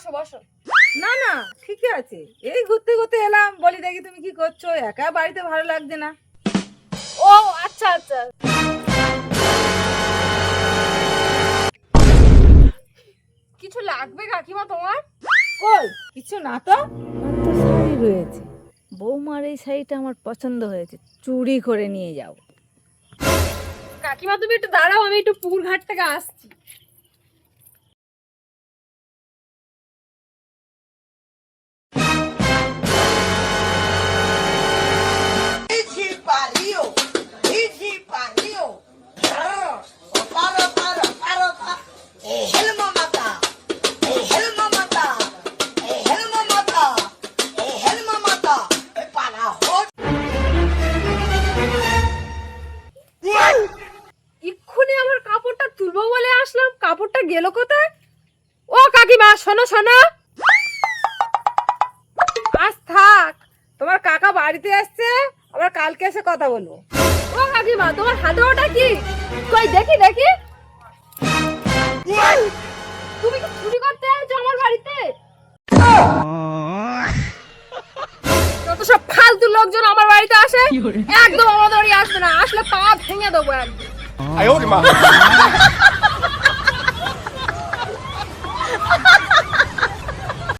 বসো বসো। না না ঠিকই আছে, এই ঘুরতে ঘুরতে এলাম, বলি দেখি তুমি কি করছো, একা বাড়িতে ভালো লাগছে না। ও আচ্ছা আচ্ছা। কিছু লাগবে কাকিমা তোমার? কই কিছু না তো, আমার তো শাড়ি রয়েছে, বৌমার এই শাড়িটা আমার পছন্দ হয়েছে, চুরি করে নিয়ে যাও। কাকিমা তুমি একটু দাঁড়াও, আমি একটু পুকুর ঘাট থেকে আসছি। এক্ষুনি আমার কাপড়টা তুলবো বলে আসলাম, কাপড়টা গেল কোথায়? ও কাকিমা শোনো শোনো। আজ থাক, তোমার কাকা বাড়িতে আসছে, আবার কালকে এসে কথা বলবো। ও কাকিমা তোমার হাতে ওটা কি? কই দেখি দেখি। তুমি কি চুরি করতে এসেছো আমার বাড়িতে? যত সব ফালতু লোকজন আমার বাড়িতে আসে, একদম আমাদের বাড়ি আসবে না, আসলে পা ভেঙে দেবো একদম।